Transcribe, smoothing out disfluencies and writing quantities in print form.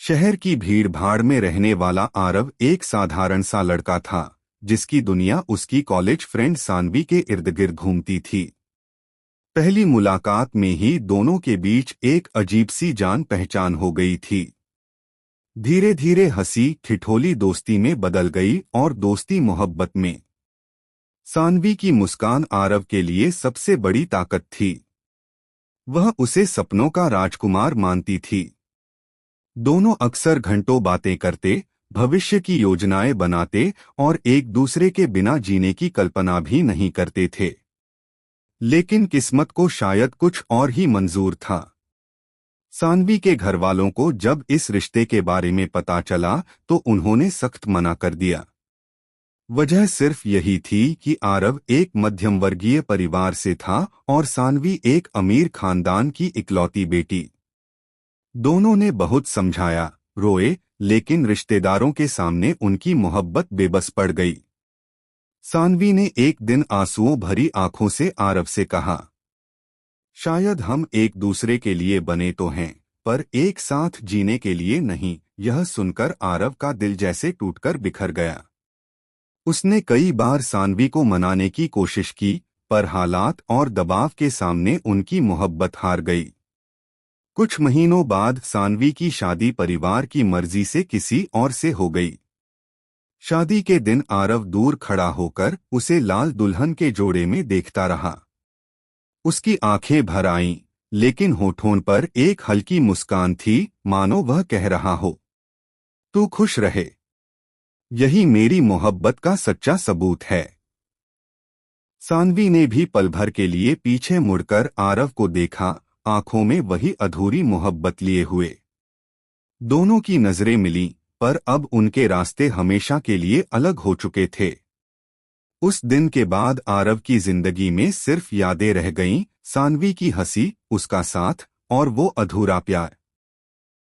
शहर की भीड़ भाड़ में रहने वाला आरव एक साधारण सा लड़का था, जिसकी दुनिया उसकी कॉलेज फ्रेंड सानवी के इर्द गिर्द घूमती थी। पहली मुलाकात में ही दोनों के बीच एक अजीब सी जान पहचान हो गई थी। धीरे धीरे हंसी ठिठोली दोस्ती में बदल गई और दोस्ती मोहब्बत में। सानवी की मुस्कान आरव के लिए सबसे बड़ी ताकत थी। वह उसे सपनों का राजकुमार मानती थी। दोनों अक्सर घंटों बातें करते, भविष्य की योजनाएं बनाते और एक दूसरे के बिना जीने की कल्पना भी नहीं करते थे। लेकिन किस्मत को शायद कुछ और ही मंजूर था। सानवी के घरवालों को जब इस रिश्ते के बारे में पता चला तो उन्होंने सख्त मना कर दिया। वजह सिर्फ यही थी कि आरव एक मध्यम वर्गीय परिवार से था और सानवी एक अमीर खानदान की इकलौती बेटी। दोनों ने बहुत समझाया, रोए, लेकिन रिश्तेदारों के सामने उनकी मोहब्बत बेबस पड़ गई। सानवी ने एक दिन आंसुओं भरी आंखों से आरव से कहा, शायद हम एक दूसरे के लिए बने तो हैं, पर एक साथ जीने के लिए नहीं। यह सुनकर आरव का दिल जैसे टूटकर बिखर गया। उसने कई बार सानवी को मनाने की कोशिश की, पर हालात और दबाव के सामने उनकी मोहब्बत हार गई। कुछ महीनों बाद सानवी की शादी परिवार की मर्जी से किसी और से हो गई। शादी के दिन आरव दूर खड़ा होकर उसे लाल दुल्हन के जोड़े में देखता रहा। उसकी आंखें भर आईं, लेकिन होठों पर एक हल्की मुस्कान थी, मानो वह कह रहा हो, तू खुश रहे। यही मेरी मोहब्बत का सच्चा सबूत है। सानवी ने भी पल भर के लिए पीछे मुड़कर आरव को देखा, आंखों में वही अधूरी मोहब्बत लिए हुए। दोनों की नजरें मिलीं, पर अब उनके रास्ते हमेशा के लिए अलग हो चुके थे। उस दिन के बाद आरव की जिंदगी में सिर्फ यादें रह गईं, सानवी की हंसी, उसका साथ और वो अधूरा प्यार।